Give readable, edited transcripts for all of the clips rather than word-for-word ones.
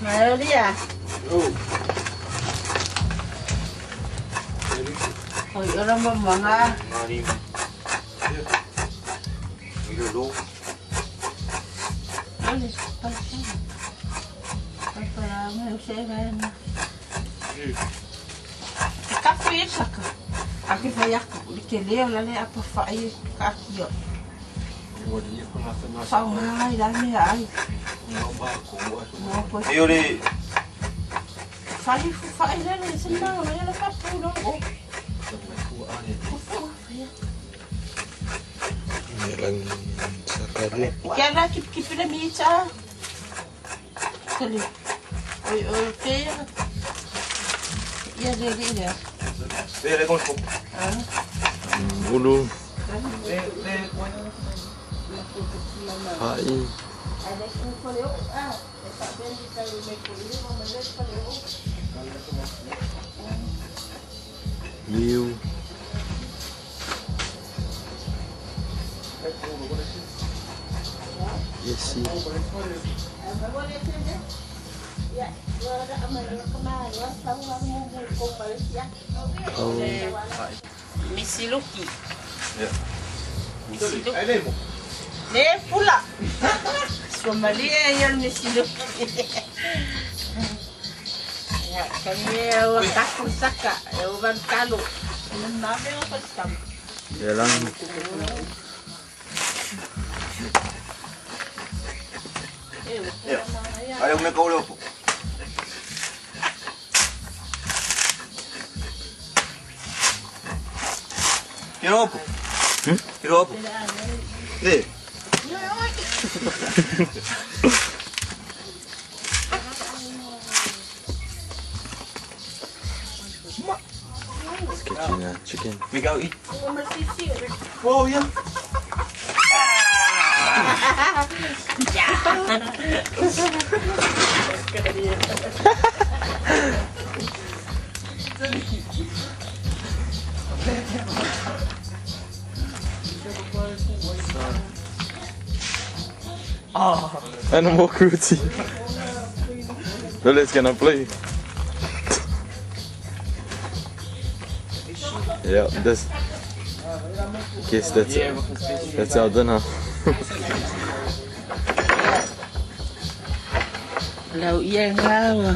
Mana dia? Oh, orang memang Café, saka. Aqui vai a que leu lá né a papai aqui ó. Samoan lá né ai. Eu lhe Faz lá né senão ela faz tudo. Jalan saka dulu. Kaya kip na misa. Kali. Oi, kaya. Ya dia. Ele com Bulu. Hai. Miu. Yes, sih. Oh. Misiluki. Ya. Misiluki. Ne pula. Somalia yang misiluki. Ya, kami waktu saka, orang kalu. Nama apa sih? Jalan. Ayaw na kaulo po. Kiro po. Kiro po. Eh. Let's get you that chicken. Mikaw i. Oh, yeah. Animal cruelty. Lily's gonna play. Yeah, this. Guess that's our dinner. Lau iya ngau.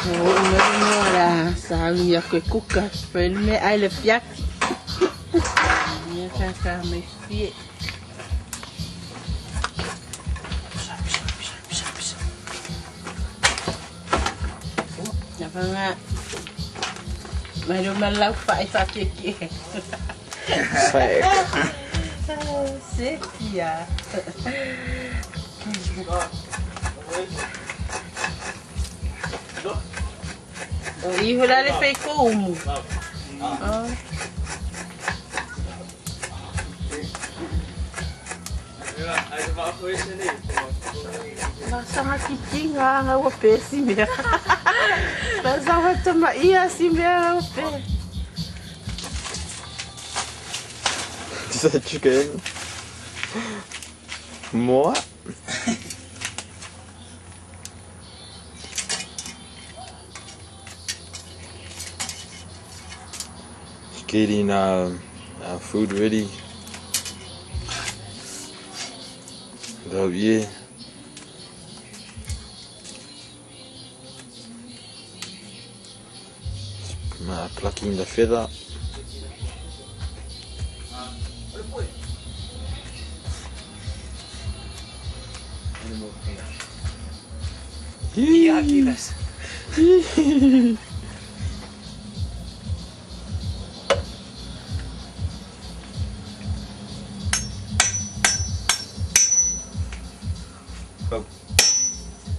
Oh, ngora sali ya ke kuka, pelme ai le piak. Ya kaka me fie. Apa nga? Baru malau pai fakiki. Sick. Sekia. Iho lá ele fez como? Masama kikinga ngawo pesi mia. Masama tama iya si mia pe. Is that chicken? Moi? Getting our food ready. So yeah. Plucking the feather. Iya, kilas.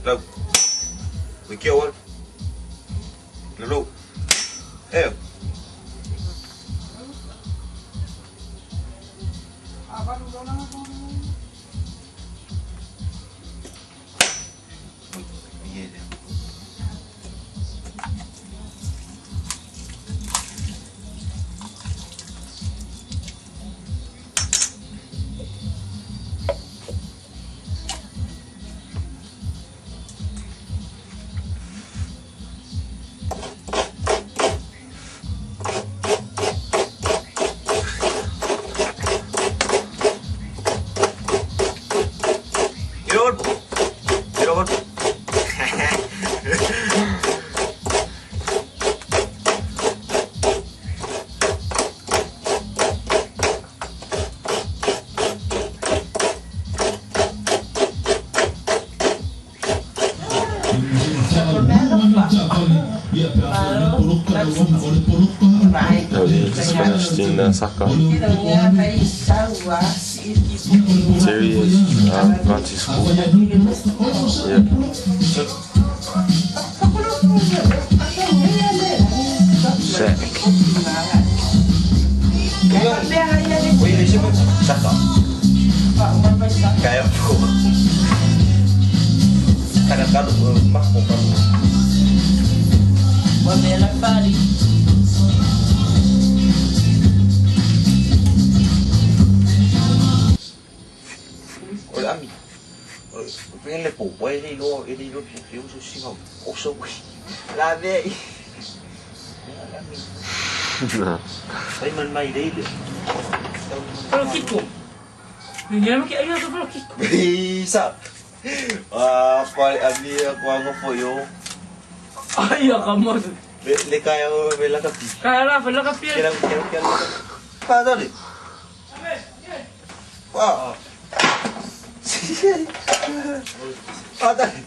Đâu? Mình kêu ơi. Lalo. Eh. and saka. Terry has gone to school. Yeah. Sack. Wih, ini siapa? Saka. Kayak aku. Kadang-kadang mak mau kamu. Olha a mim. Ele pô, ele não viu o sinal. O som. Lá vem. Nah. Aí man mai dele. Kalau kiko. Ninguém me quer ir para kiko. Bisa. Ah, pai, a minha quando foi eu. Ay, kamu. Le kaya bela kapi. Kaya lah, bela kapi. Kira. Pa dali. Wow. Ah, dali.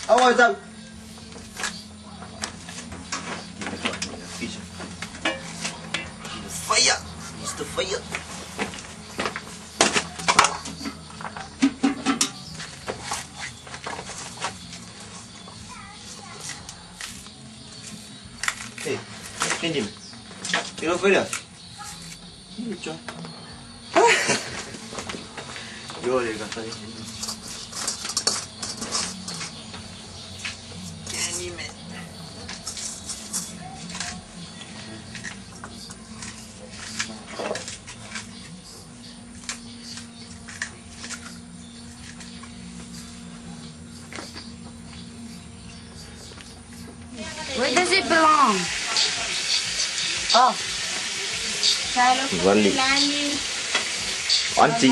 Awak jap. Fire! Mr. Fire! Hey, pinjam. Tengok fire. Ini cok. Yo, dia kata ini. Ini man. Where does it belong? Oh. Balik. Anti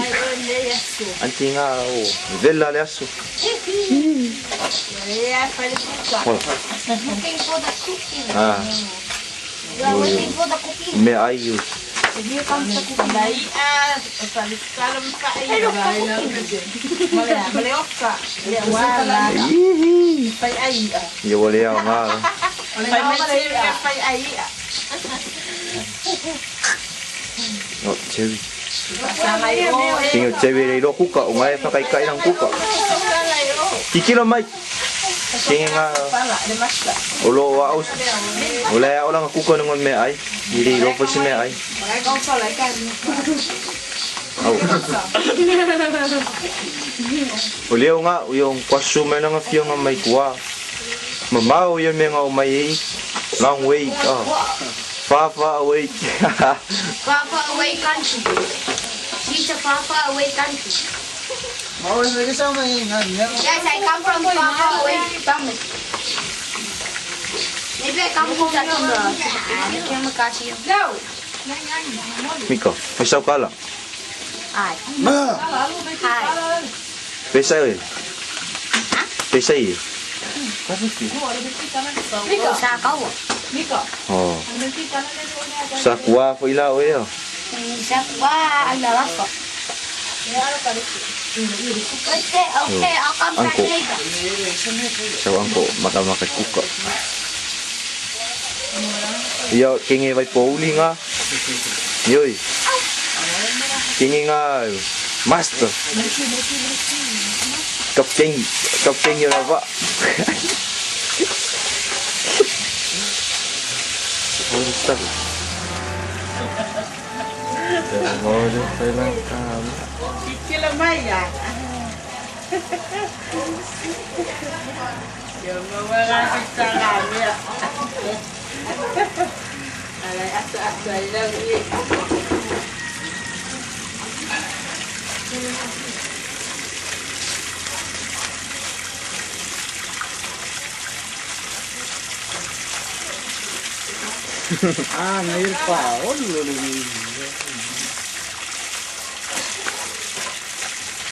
nga oh. Vela le aso. Looking for the cooking. Ah. You are waiting for the cooking. Me ayo. Here comes the cooking. Ya boleh nga. Oh, Cherry. Tinggal Cherry dari lo kuka, umay pakai ng kuka. Kikilo mai. Tinggal nga. Ulo waus. Ulay ako lang kuka ng may ay. Hindi lo pa si may ay. Oh. Uliw nga yung kwasume ng afyo nga may kuha. Mamaw yung mga umay. Long way. Oh. Far away. Far away country. She's a far away country. Yes, I come from far away country. Maybe I come from that one. No. Miko, pesaw ka lang. Hi. Hi. Pesay eh. Pesay eh. Saka wo. Oh. Sa kuha ko ilaw eh. Saka Lalomalava. Okay, I'll come back Angko. later. Sa angko maka kuka. Yo, kingi vai pauli nga. Yoy. Kingi nga master. Kapten yo na ba? Oh, stop. Oh, kailan ka. Kikila maya. Yung mga kita kami. Alay, asa-asa lang eh. Ah, ngayon pa. Oh, lulu.